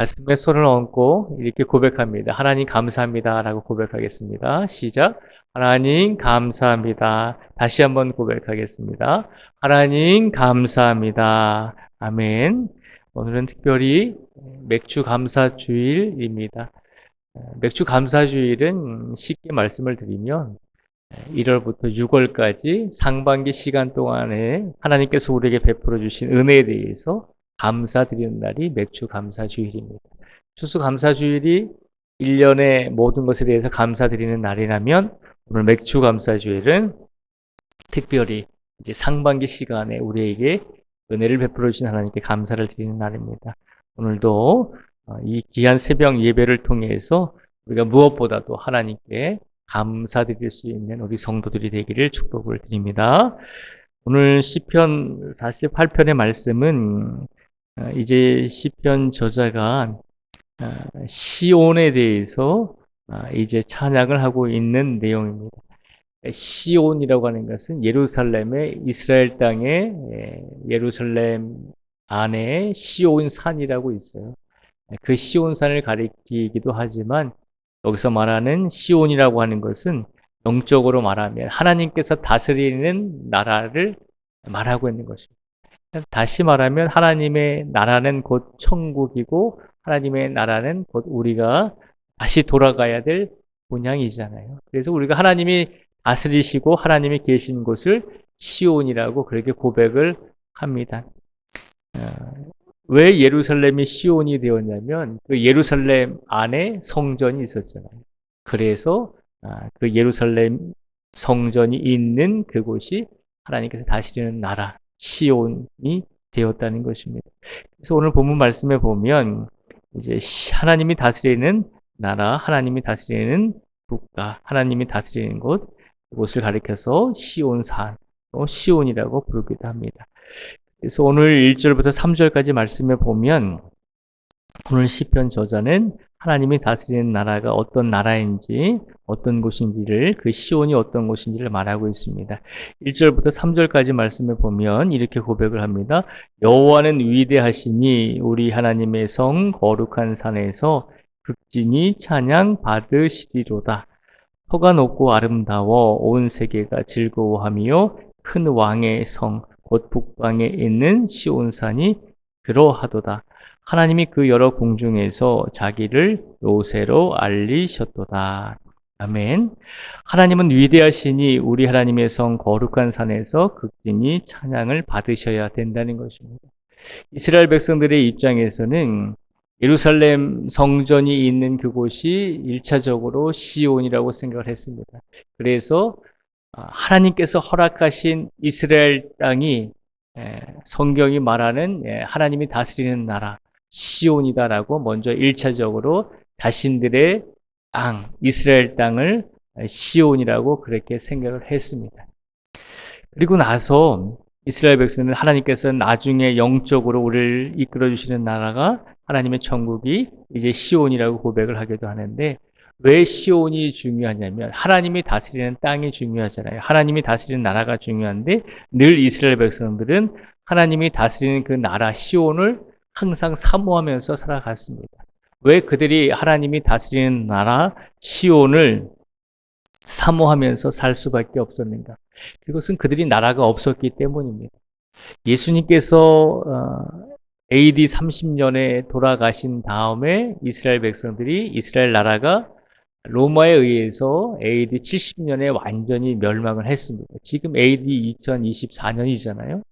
가슴에 손을 얹고 이렇게 고백합니다. 하나님 감사합니다 라고 고백하겠습니다. 시작. 하나님 감사합니다. 다시 한번 고백하겠습니다. 하나님 감사합니다. 아멘. 오늘은 특별히 맥주 감사 주일입니다. 맥주 감사 주일은 쉽게 말씀을 드리면 1월부터 6월까지 상반기 시간 동안에 하나님께서 우리에게 베풀어 주신 은혜에 대해서 감사드리는 날이 맥주 감사 주일입니다. 추수 감사 주일이 1년의 모든 것에 대해서 감사드리는 날이라면 오늘 맥주 감사 주일은 특별히 이제 상반기 시간에 우리에게 은혜를 베풀어 주신 하나님께 감사를 드리는 날입니다. 오늘도 이 귀한 새벽 예배를 통해서 우리가 무엇보다도 하나님께 감사드릴 수 있는 우리 성도들이 되기를 축복을 드립니다. 오늘 시편 48편의 말씀은 이제 시편 저자가 시온에 대해서 이제 찬양을 하고 있는 내용입니다. 시온이라고 하는 것은 예루살렘의 이스라엘 땅의 예루살렘 안에 시온 산이라고 있어요. 그 시온 산을 가리키기도 하지만 여기서 말하는 시온이라고 하는 것은 영적으로 말하면 하나님께서 다스리는 나라를 말하고 있는 것입니다. 다시 말하면 하나님의 나라는 곧 천국이고 하나님의 나라는 곧 우리가 다시 돌아가야 될 본향이잖아요. 그래서 우리가 하나님이 다스리시고 하나님이 계신 곳을 시온이라고 그렇게 고백을 합니다. 왜 예루살렘이 시온이 되었냐면 그 예루살렘 안에 성전이 있었잖아요. 그래서 그 예루살렘 성전이 있는 그곳이 하나님께서 다스리는 나라 시온이 되었다는 것입니다. 그래서 오늘 본문 말씀에 보면 이제 하나님이 다스리는 나라, 하나님이 다스리는 국가, 하나님이 다스리는 곳, 그곳을 가리켜서 시온산, 시온이라고 부르기도 합니다. 그래서 오늘 1절부터 3절까지 말씀에 보면 오늘 시편 저자는 하나님이 다스리는 나라가 어떤 나라인지 어떤 곳인지를 그 시온이 어떤 곳인지를 말하고 있습니다. 1절부터 3절까지 말씀을 보면 이렇게 고백을 합니다. 여호와는 위대하시니 우리 하나님의 성 거룩한 산에서 극진히 찬양 받으시리로다. 터가 높고 아름다워 온 세계가 즐거워하며 큰 왕의 성 곧 북방에 있는 시온산이 그러하도다. 하나님이 그 여러 궁중에서 자기를 요새로 알리셨도다. 아멘. 하나님은 위대하시니 우리 하나님의 성 거룩한 산에서 극진히 찬양을 받으셔야 된다는 것입니다. 이스라엘 백성들의 입장에서는 예루살렘 성전이 있는 그곳이 1차적으로 시온이라고 생각을 했습니다. 그래서 하나님께서 허락하신 이스라엘 땅이 성경이 말하는 하나님이 다스리는 나라 시온이다라고 먼저 1차적으로 자신들의 땅, 이스라엘 땅을 시온이라고 그렇게 생각을 했습니다. 그리고 나서 이스라엘 백성은 하나님께서 나중에 영적으로 우리를 이끌어 주시는 나라가 하나님의 천국이 이제 시온이라고 고백을 하기도 하는데 왜 시온이 중요하냐면 하나님이 다스리는 땅이 중요하잖아요. 하나님이 다스리는 나라가 중요한데 늘 이스라엘 백성들은 하나님이 다스리는 그 나라 시온을 항상 사모하면서 살아갔습니다. 왜 그들이 하나님이 다스리는 나라 시온을 사모하면서 살 수밖에 없었는가? 그것은 그들이 나라가 없었기 때문입니다. 예수님께서 AD 30년에 돌아가신 다음에 이스라엘 백성들이 이스라엘 나라가 로마에 의해서 AD 70년에 완전히 멸망을 했습니다. 지금 AD 2024년이잖아요.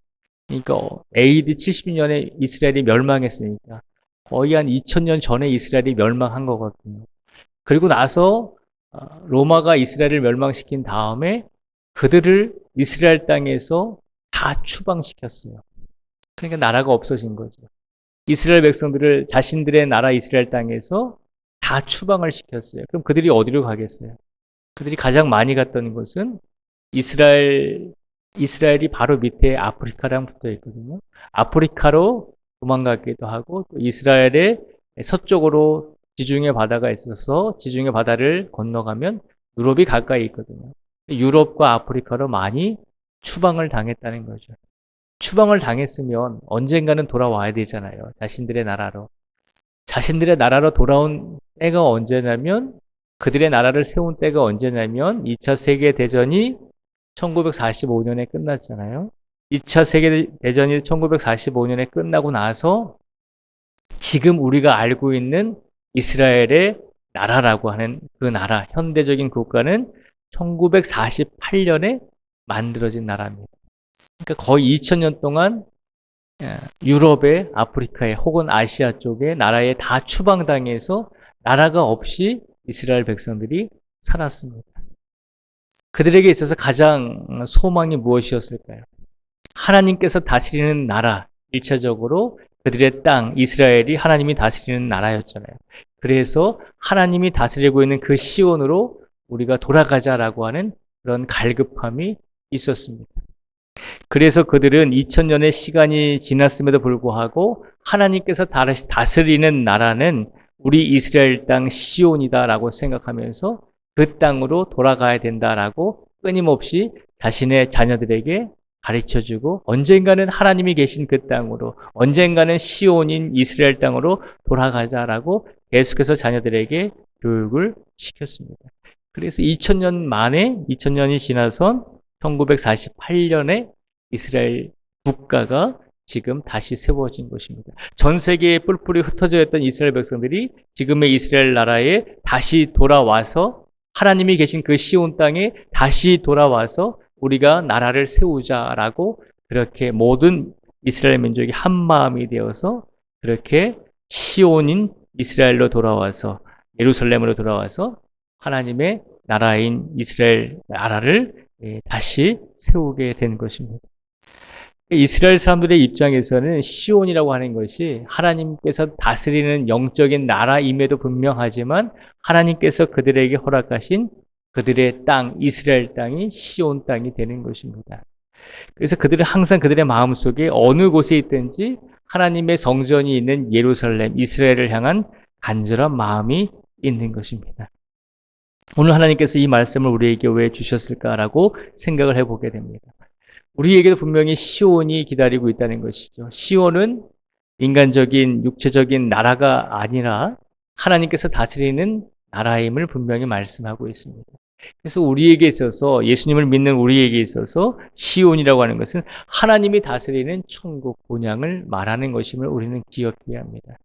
그러니까 AD 70년에 이스라엘이 멸망했으니까 거의 한 2000년 전에 이스라엘이 멸망한 거거든요. 그리고 나서 로마가 이스라엘을 멸망시킨 다음에 그들을 이스라엘 땅에서 다 추방시켰어요. 그러니까 나라가 없어진 거죠. 이스라엘 백성들을 자신들의 나라 이스라엘 땅에서 다 추방을 시켰어요. 그럼 그들이 어디로 가겠어요? 그들이 가장 많이 갔던 곳은 이스라엘이 바로 밑에 아프리카랑 붙어 있거든요. 아프리카로 도망가기도 하고 또 이스라엘의 서쪽으로 지중해 바다가 있어서 지중해 바다를 건너가면 유럽이 가까이 있거든요. 유럽과 아프리카로 많이 추방을 당했다는 거죠. 추방을 당했으면 언젠가는 돌아와야 되잖아요. 자신들의 나라로. 자신들의 나라로 돌아온 때가 언제냐면, 그들의 나라를 세운 때가 언제냐면 2차 세계대전이 1945년에 끝났잖아요. 2차 세계대전이 1945년에 끝나고 나서 지금 우리가 알고 있는 이스라엘의 나라라고 하는 그 나라, 현대적인 국가는 1948년에 만들어진 나라입니다. 그러니까 거의 2000년 동안 유럽에, 아프리카에 혹은 아시아 쪽에 나라에 다 추방당해서 나라가 없이 이스라엘 백성들이 살았습니다. 그들에게 있어서 가장 소망이 무엇이었을까요? 하나님께서 다스리는 나라, 1차적으로 그들의 땅, 이스라엘이 하나님이 다스리는 나라였잖아요. 그래서 하나님이 다스리고 있는 그 시온으로 우리가 돌아가자라고 하는 그런 갈급함이 있었습니다. 그래서 그들은 2000년의 시간이 지났음에도 불구하고 하나님께서 다스리는 나라는 우리 이스라엘 땅 시온이다라고 생각하면서 그 땅으로 돌아가야 된다라고 끊임없이 자신의 자녀들에게 가르쳐주고 언젠가는 하나님이 계신 그 땅으로, 언젠가는 시온인 이스라엘 땅으로 돌아가자라고 계속해서 자녀들에게 교육을 시켰습니다. 그래서 2000년이 지나선 1948년에 이스라엘 국가가 지금 다시 세워진 것입니다. 전 세계에 뿔뿔이 흩어져 있던 이스라엘 백성들이 지금의 이스라엘 나라에 다시 돌아와서 하나님이 계신 그 시온 땅에 다시 돌아와서 우리가 나라를 세우자라고 그렇게 모든 이스라엘 민족이 한 마음이 되어서 그렇게 시온인 이스라엘로 돌아와서 예루살렘으로 돌아와서 하나님의 나라인 이스라엘 나라를 다시 세우게 된 것입니다. 이스라엘 사람들의 입장에서는 시온이라고 하는 것이 하나님께서 다스리는 영적인 나라임에도 분명하지만 하나님께서 그들에게 허락하신 그들의 땅, 이스라엘 땅이 시온 땅이 되는 것입니다. 그래서 그들은 항상 그들의 마음속에 어느 곳에 있든지 하나님의 성전이 있는 예루살렘, 이스라엘을 향한 간절한 마음이 있는 것입니다. 오늘 하나님께서 이 말씀을 우리에게 왜 주셨을까라고 생각을 해보게 됩니다. 우리에게도 분명히 시온이 기다리고 있다는 것이죠. 시온은 인간적인, 육체적인 나라가 아니라 하나님께서 다스리는 나라임을 분명히 말씀하고 있습니다. 그래서 우리에게 있어서, 예수님을 믿는 우리에게 있어서 시온이라고 하는 것은 하나님이 다스리는 천국, 본향을 말하는 것임을 우리는 기억해야 합니다.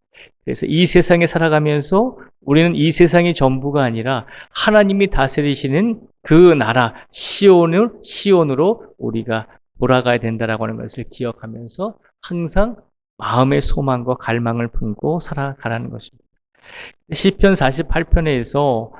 그래서 이 세상에 살아가면서 우리는 이 세상이 전부가 아니라 하나님이 다스리시는 그 나라, 시온으로 우리가 돌아가야 된다라고 하는 것을 기억하면서 항상 마음의 소망과 갈망을 품고 살아가라는 것입니다. 시편 48편에서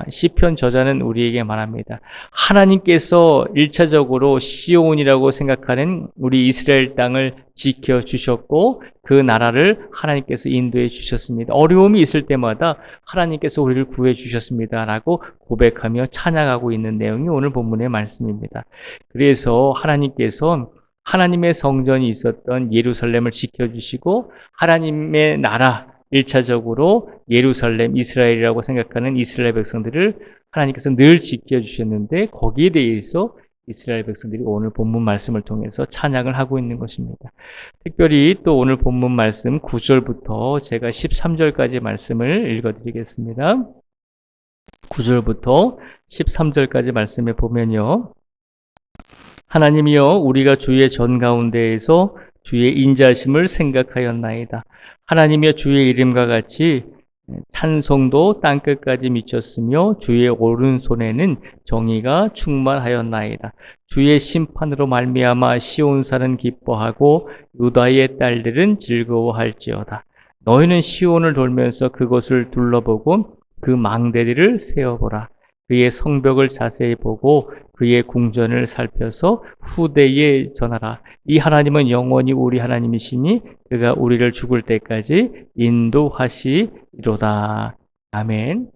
시편 저자는 우리에게 말합니다. 하나님께서 1차적으로 시온이라고 생각하는 우리 이스라엘 땅을 지켜주셨고 그 나라를 하나님께서 인도해 주셨습니다. 어려움이 있을 때마다 하나님께서 우리를 구해 주셨습니다 라고 고백하며 찬양하고 있는 내용이 오늘 본문의 말씀입니다. 그래서 하나님께서 하나님의 성전이 있었던 예루살렘을 지켜주시고 하나님의 나라 1차적으로 예루살렘, 이스라엘이라고 생각하는 이스라엘 백성들을 하나님께서 늘 지켜주셨는데 거기에 대해서 이스라엘 백성들이 오늘 본문 말씀을 통해서 찬양을 하고 있는 것입니다. 특별히 또 오늘 본문 말씀 9절부터 제가 13절까지 말씀을 읽어드리겠습니다. 9절부터 13절까지 말씀에 보면요. 하나님이여 우리가 주의 전 가운데에서 주의 인자심을 생각하였나이다. 하나님이여 주의 이름과 같이 찬송도 땅끝까지 미쳤으며 주의 오른손에는 정의가 충만하였나이다. 주의 심판으로 말미암아 시온산은 기뻐하고 유다의 딸들은 즐거워할지어다. 너희는 시온을 돌면서 그곳을 둘러보고 그 망대들을 세어보라. 그의 성벽을 자세히 보고 그의 궁전을 살펴서 후대에 전하라. 이 하나님은 영원히 우리 하나님이시니 그가 우리를 죽을 때까지 인도하시리로다. 아멘.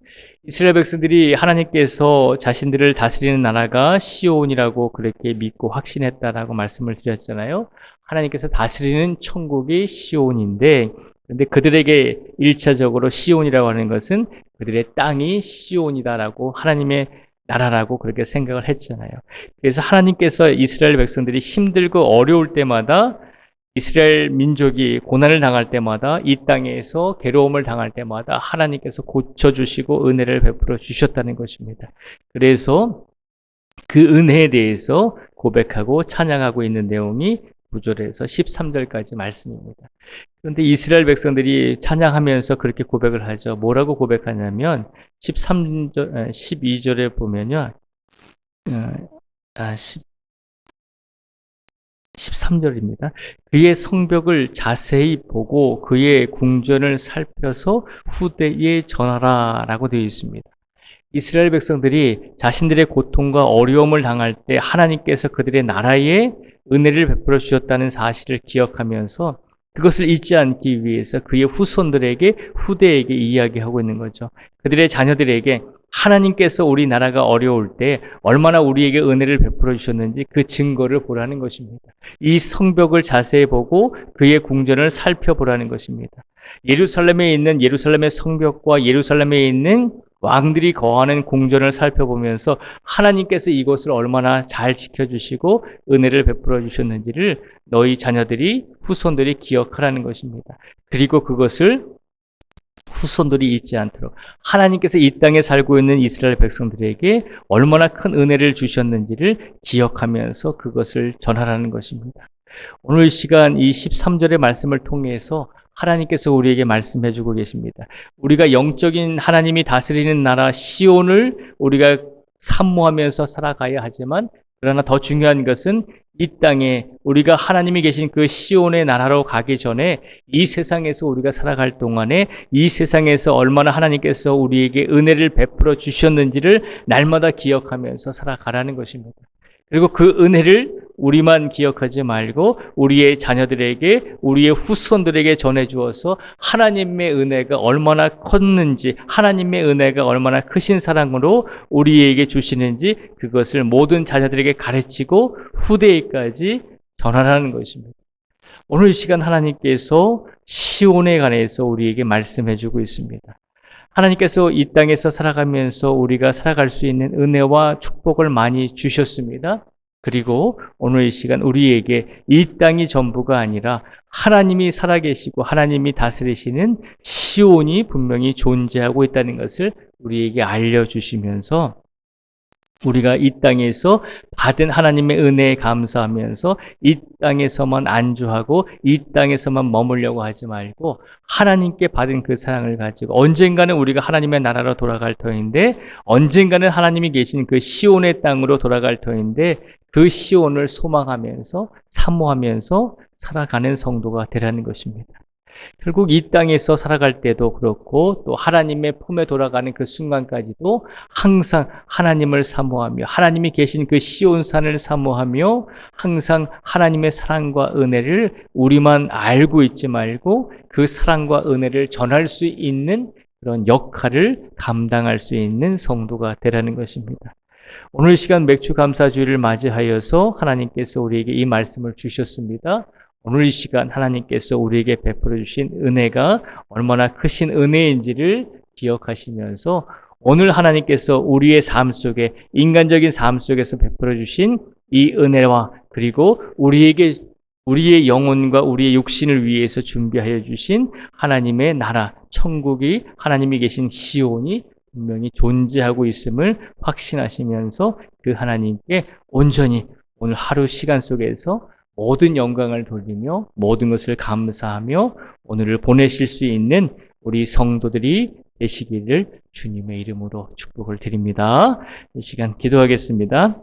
이스라엘 백성들이 하나님께서 자신들을 다스리는 나라가 시온이라고 그렇게 믿고 확신했다라고 말씀을 드렸잖아요. 하나님께서 다스리는 천국이 시온인데 근데 그들에게 1차적으로 시온이라고 하는 것은 그들의 땅이 시온이다라고 하나님의 나라라고 그렇게 생각을 했잖아요. 그래서 하나님께서 이스라엘 백성들이 힘들고 어려울 때마다 이스라엘 민족이 고난을 당할 때마다 이 땅에서 괴로움을 당할 때마다 하나님께서 고쳐주시고 은혜를 베풀어 주셨다는 것입니다. 그래서 그 은혜에 대해서 고백하고 찬양하고 있는 내용이 9절에서 13절까지 말씀입니다. 그런데 이스라엘 백성들이 찬양하면서 그렇게 고백을 하죠. 뭐라고 고백하냐면 12절에 보면요. 13절입니다. 그의 성벽을 자세히 보고 그의 궁전을 살펴서 후대에 전하라 라고 되어 있습니다. 이스라엘 백성들이 자신들의 고통과 어려움을 당할 때 하나님께서 그들의 나라에 은혜를 베풀어 주셨다는 사실을 기억하면서 그것을 잊지 않기 위해서 그의 후손들에게, 후대에게 이야기하고 있는 거죠. 그들의 자녀들에게 하나님께서 우리나라가 어려울 때 얼마나 우리에게 은혜를 베풀어 주셨는지 그 증거를 보라는 것입니다. 이 성벽을 자세히 보고 그의 궁전을 살펴보라는 것입니다. 예루살렘에 있는 예루살렘의 성벽과 예루살렘에 있는 왕들이 거하는 궁전을 살펴보면서 하나님께서 이곳을 얼마나 잘 지켜주시고 은혜를 베풀어 주셨는지를 너희 자녀들이, 후손들이 기억하라는 것입니다. 그리고 그것을 후손들이 잊지 않도록 하나님께서 이 땅에 살고 있는 이스라엘 백성들에게 얼마나 큰 은혜를 주셨는지를 기억하면서 그것을 전하라는 것입니다. 오늘 시간 이 13절의 말씀을 통해서 하나님께서 우리에게 말씀해 주고 계십니다. 우리가 영적인 하나님이 다스리는 나라 시온을 우리가 사모하면서 살아가야 하지만 그러나 더 중요한 것은 이 땅에 우리가 하나님이 계신 그 시온의 나라로 가기 전에 이 세상에서 우리가 살아갈 동안에 이 세상에서 얼마나 하나님께서 우리에게 은혜를 베풀어 주셨는지를 날마다 기억하면서 살아가라는 것입니다. 그리고 그 은혜를 우리만 기억하지 말고 우리의 자녀들에게, 우리의 후손들에게 전해주어서 하나님의 은혜가 얼마나 컸는지, 하나님의 은혜가 얼마나 크신 사랑으로 우리에게 주시는지 그것을 모든 자녀들에게 가르치고 후대에까지 전하라는 것입니다. 오늘 이 시간 하나님께서 시온에 관해서 우리에게 말씀해주고 있습니다. 하나님께서 이 땅에서 살아가면서 우리가 살아갈 수 있는 은혜와 축복을 많이 주셨습니다. 그리고 오늘 이 시간 우리에게 이 땅이 전부가 아니라 하나님이 살아계시고 하나님이 다스리시는 시온이 분명히 존재하고 있다는 것을 우리에게 알려주시면서 우리가 이 땅에서 받은 하나님의 은혜에 감사하면서 이 땅에서만 안주하고 이 땅에서만 머물려고 하지 말고 하나님께 받은 그 사랑을 가지고 언젠가는 우리가 하나님의 나라로 돌아갈 터인데 언젠가는 하나님이 계신 그 시온의 땅으로 돌아갈 터인데 그 시온을 소망하면서 사모하면서 살아가는 성도가 되라는 것입니다. 결국 이 땅에서 살아갈 때도 그렇고 또 하나님의 품에 돌아가는 그 순간까지도 항상 하나님을 사모하며 하나님이 계신 그 시온산을 사모하며 항상 하나님의 사랑과 은혜를 우리만 알고 있지 말고 그 사랑과 은혜를 전할 수 있는 그런 역할을 감당할 수 있는 성도가 되라는 것입니다. 오늘 시간 맥주감사주일을 맞이하여서 하나님께서 우리에게 이 말씀을 주셨습니다. 오늘 이 시간 하나님께서 우리에게 베풀어 주신 은혜가 얼마나 크신 은혜인지를 기억하시면서 오늘 하나님께서 우리의 삶 속에 인간적인 삶 속에서 베풀어 주신 이 은혜와 그리고 우리의 영혼과 우리의 육신을 위해서 준비하여 주신 하나님의 나라 천국이 하나님이 계신 시온이 분명히 존재하고 있음을 확신하시면서 그 하나님께 온전히 오늘 하루 시간 속에서 모든 영광을 돌리며 모든 것을 감사하며 오늘을 보내실 수 있는 우리 성도들이 되시기를 주님의 이름으로 축복을 드립니다. 이 시간 기도하겠습니다.